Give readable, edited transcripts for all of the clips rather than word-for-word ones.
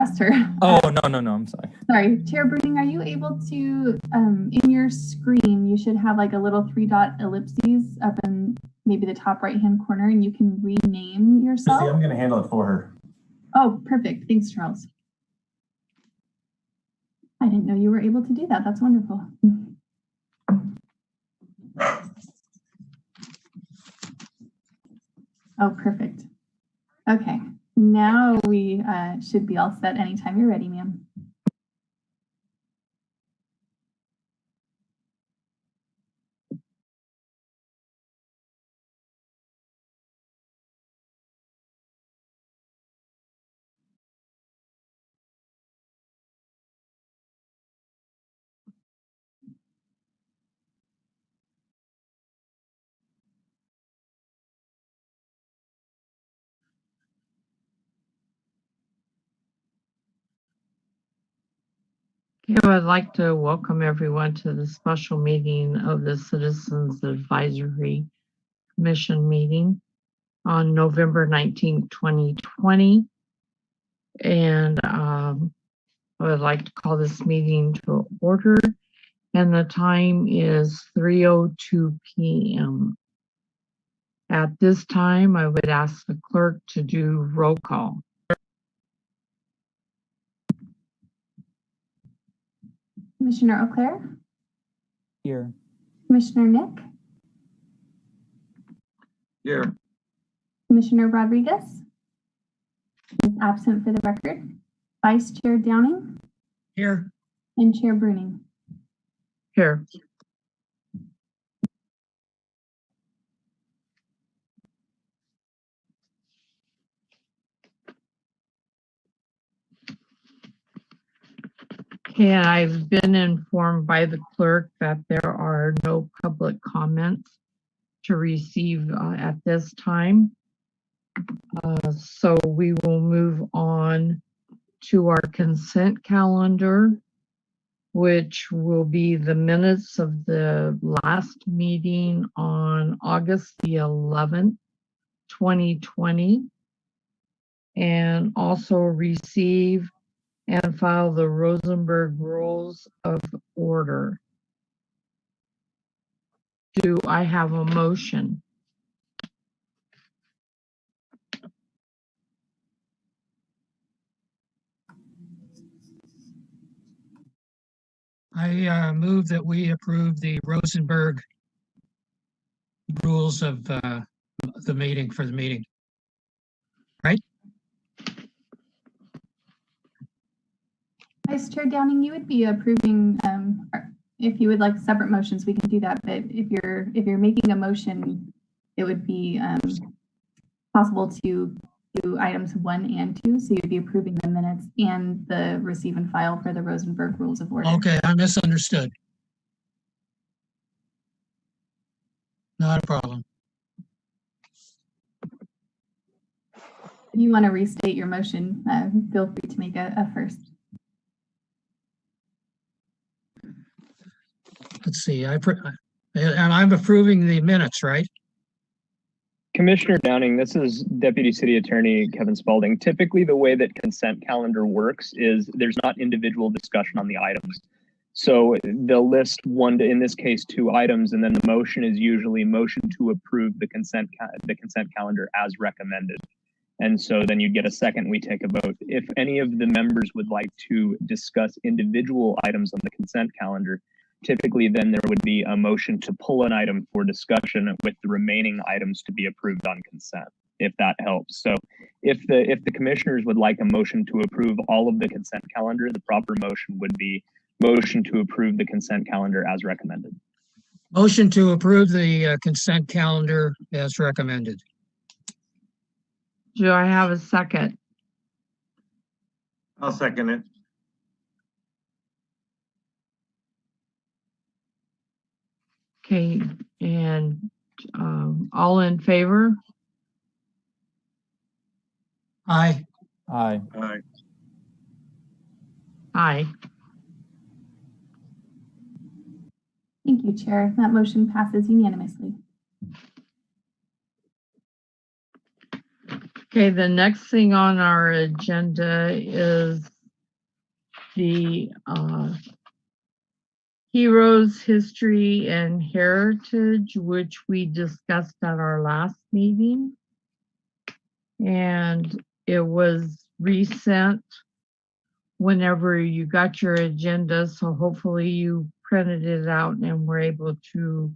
Esther. Oh, no, I'm sorry. Sorry, Chair Bruning, are you able to, in your screen, you should have like a little 3-dot ellipses up in maybe the top right-hand corner, and you can rename yourself? I'm going to handle it for her. Oh, perfect. Thanks, Charles. I didn't know you were able to do that. That's wonderful. Oh, perfect. Okay, now we should be all set anytime you're ready, ma'am. I would like to welcome everyone to the special meeting of the Citizens Advisory Commission meeting on November 19, 2020. And I would like to call this meeting to order. And the time is 3:02 p.m. At this time, I would ask the clerk to do roll call. Commissioner Eau Claire? Here. Commissioner Nick? Here. Commissioner Rodriguez? Is absent for the record. Vice Chair Downing? Here. And Chair Bruning? Here. Okay, I've been informed by the clerk that there are no public comments to receive at this time. So we will move on to our consent calendar, which will be the minutes of the last meeting on August the 11th, 2020, and also receive and file the Rosenberg Rules of Order. Do I have a motion? I move that we approve the Rosenberg rules of the meeting for the meeting. Right? Vice Chair Downing, you would be approving, if you would like separate motions, we can do that. But if you're making a motion, it would be possible to do items 1 and 2. So you'd be approving the minutes and the receive and file for the Rosenberg Rules of Order. Okay, I misunderstood. Not a problem. If you want to restate your motion, feel free to make a first. Let's see. And I'm approving the minutes, right? Commissioner Downing, this is Deputy City Attorney Kevin Spalding. Typically, the way that consent calendar works is there's not individual discussion on the items. So they'll list one to, in this case, 2 items, and then the motion is usually motion to approve the consent calendar as recommended. And so then you'd get a second, we take a vote. If any of the members would like to discuss individual items on the consent calendar, typically then there would be a motion to pull an item for discussion with the remaining items to be approved on consent, if that helps. So if the commissioners would like a motion to approve all of the consent calendar, the proper motion would be motion to approve the consent calendar as recommended. Motion to approve the consent calendar as recommended. Do I have a second? I'll second it. Okay, and all in favor? Aye. Aye. Aye. Aye. Thank you, Chair. That motion passes unanimously. Okay, the next thing on our agenda is the Heroes, History, and Heritage, which we discussed at our last meeting. And it was resent whenever you got your agenda, so hopefully you printed it out and were able to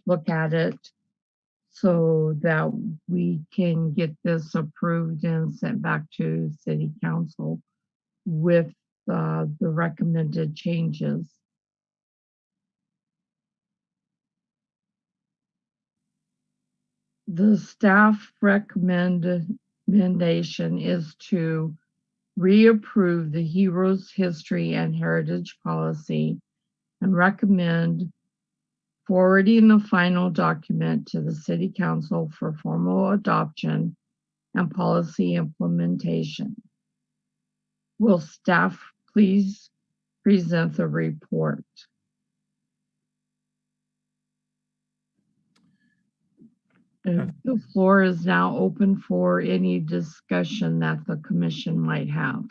look at it so that we can get this approved and sent back to City Council with the recommended changes. The staff recommendation is to reapprove the Heroes, History, and Heritage policy and recommend forwarding the final document to the City Council for formal adoption and policy implementation. Will staff please present the report? The floor is now open for any discussion that the commission might have.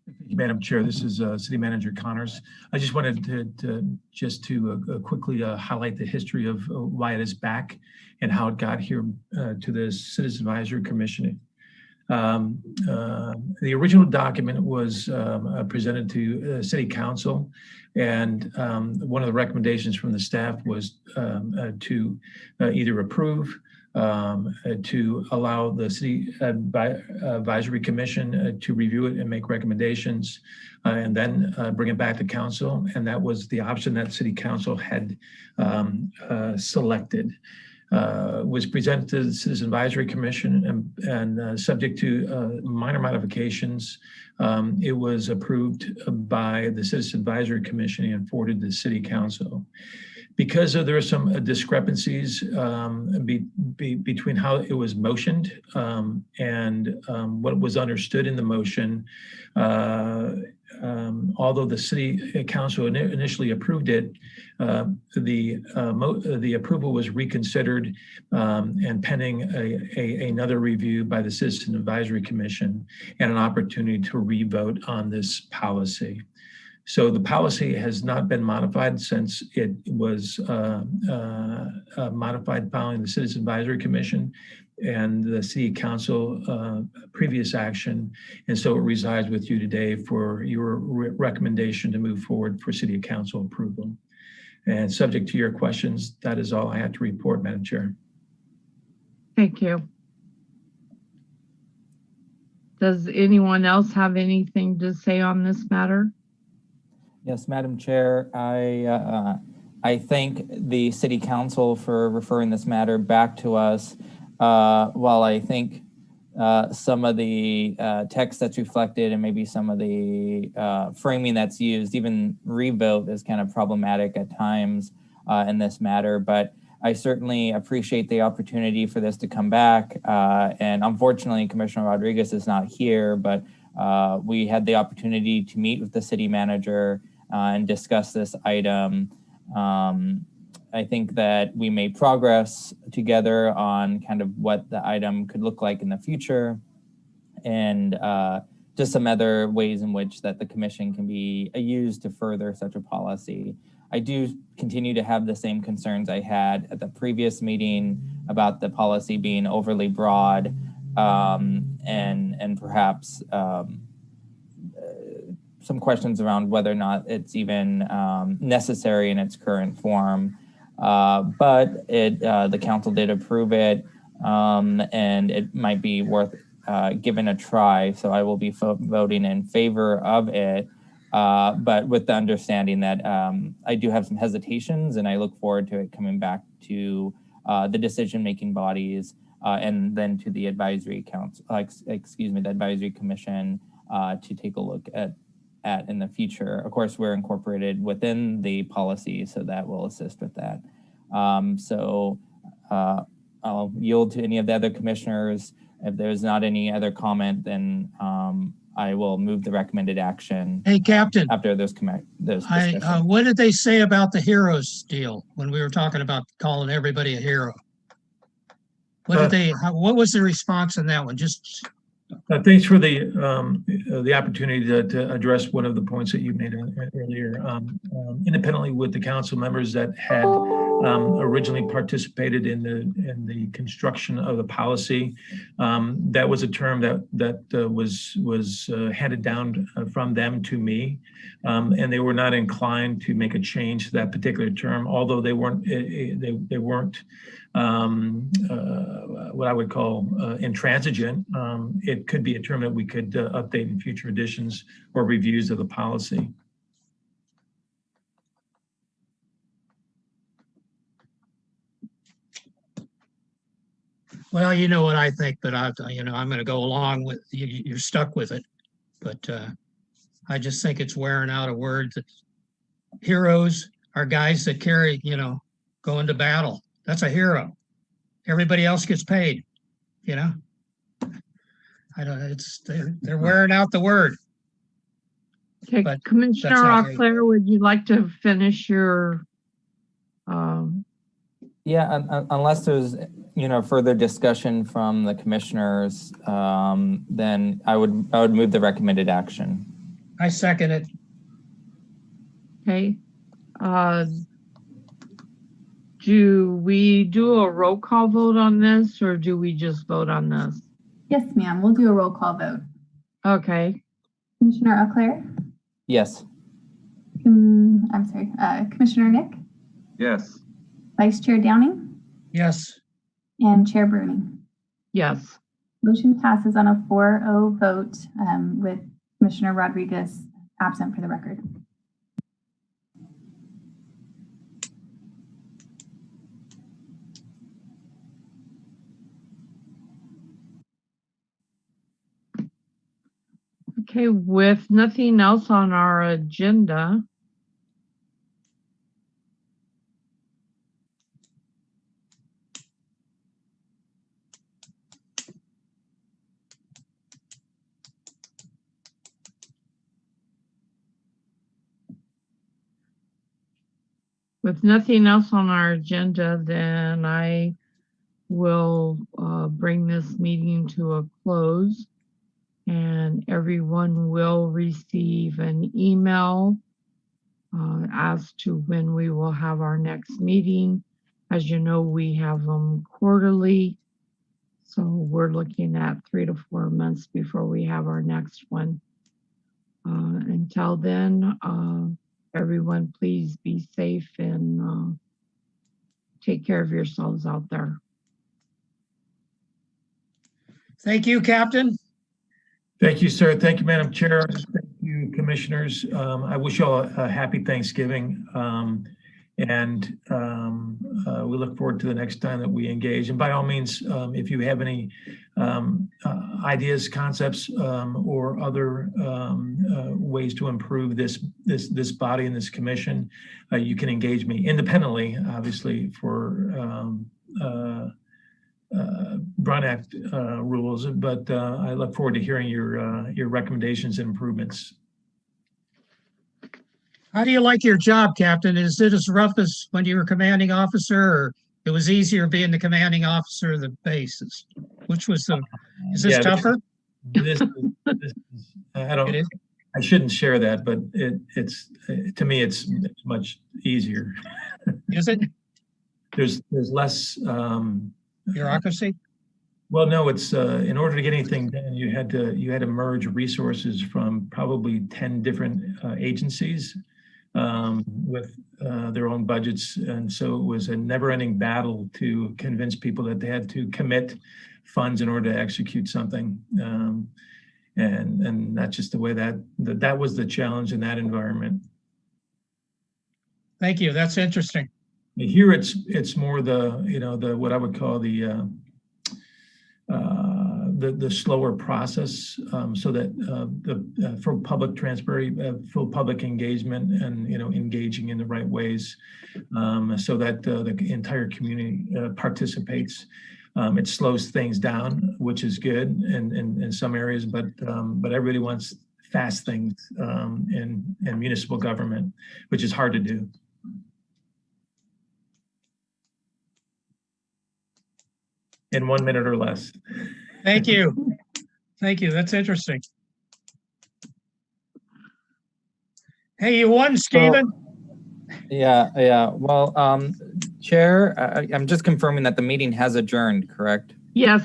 Thank you, Madam Chair. This is City Manager Connors. I just wanted to quickly highlight the history of why it is back and how it got here to the Citizen Advisory Commission. The original document was presented to City Council, and one of the recommendations from the staff was to either approve, to allow the City Advisory Commission to review it and make recommendations, and then bring it back to Council. And that was the option that City Council had selected. Was presented to the Citizen Advisory Commission and subject to minor modifications. It was approved by the Citizen Advisory Commission and forwarded to the City Council. Because there are some discrepancies between how it was motioned and what was understood in the motion, although the City Council initially approved it, the approval was reconsidered and pending another review by the Citizen Advisory Commission and an opportunity to re-vote on this policy. So the policy has not been modified since it was modified following the Citizen Advisory Commission and the City Council previous action. And so it resides with you today for your recommendation to move forward for City Council approval. And subject to your questions, that is all I have to report, Madam Chair. Thank you. Does anyone else have anything to say on this matter? Yes, Madam Chair, I thank the City Council for referring this matter back to us. While I think some of the text that's reflected and maybe some of the framing that's used, even revote is kind of problematic at times in this matter, but I certainly appreciate the opportunity for this to come back. And unfortunately, Commissioner Rodriguez is not here, but we had the opportunity to meet with the city manager and discuss this item. I think that we made progress together on kind of what the item could look like in the future, and just some other ways in which that the commission can be used to further such a policy. I do continue to have the same concerns I had at the previous meeting about the policy being overly broad and perhaps some questions around whether or not it's even necessary in its current form. But the council did approve it, and it might be worth giving a try. So I will be voting in favor of it, but with the understanding that I do have some hesitations, and I look forward to it coming back to the decision-making bodies and then to the advisory council, the advisory commission to take a look at in the future. Of course, we're incorporated within the policy, so that will assist with that. I'll yield to any of the other commissioners. If there's not any other comment, then I will move the recommended action. Hey, Captain. After those discussions. What did they say about the heroes deal when we were talking about calling everybody a hero? What was the response in that one? Just, Thanks for the opportunity to address one of the points that you made earlier. Independently with the council members that had originally participated in the construction of the policy, that was a term that was handed down from them to me, and they were not inclined to make a change to that particular term, although they weren't what I would call intransigent. It could be a term that we could update in future editions or reviews of the policy. well, you know what I think, but I'm going to go along with you. You're stuck with it, but I just think it's wearing out a word. That heroes are guys that carry, go into battle. That's a hero. Everybody else gets paid, I don't, they're wearing out the word. Okay, But Commissioner that's not- Claire, would you like to finish your, Yeah, unless there's, further discussion from the commissioners, then I would move the recommended action. I second it. okay? Do we do a roll call vote on this, or do we just vote on this? Yes, ma'am. We'll do a roll call vote. Okay, Commissioner Leclerc? Yes. I'm sorry, Commissioner Nick? Yes. Vice Chair Downing? Yes. And Chair Bruni? yes. Motion passes on a 4-0 vote with Commissioner Rodriguez absent for the record. Okay, with nothing else on our agenda, then I will bring this meeting to a close. And everyone will receive an email as to when we will have our next meeting. As you know, we have them quarterly. So we're looking at 3 to 4 months before we have our next one. Until then, everyone please be safe and take care of yourselves out there. Thank you, Captain. Thank you, sir. Thank you, Madam Chair. Thank you, commissioners. I wish you all a happy Thanksgiving. And we look forward to the next time that we engage. And by all means, if you have any ideas, concepts, or other ways to improve this body and this commission, you can engage me independently, obviously, for Brown Act rules, but I look forward to hearing your recommendations and improvements. How do you like your job, Captain? Is it as rough as when you were commanding officer, or it was easier being the commanding officer of the bases? Which was is this tougher? This is, I shouldn't share that, but it's to me, it's much easier. Is it? There's less bureaucracy? Well, no, it's in order to get anything done, you had to merge resources from probably 10 different agencies with their own budgets, and so it was a never-ending battle to convince people that they had to commit funds in order to execute something, and that's just the way that was the challenge in that environment. Thank you. That's interesting. Here, it's more the what I would call the slower process, so that for public transparency, full public engagement, and engaging in the right ways, so that the entire community participates. It slows things down, which is good in some areas, but everybody wants fast things in municipal government, which is hard to do. in 1 minute or less. Thank you. Thank you. That's interesting. Hey, you won, Stephen. Yeah. Well, Chair, I'm just confirming that the meeting has adjourned, correct? Yes,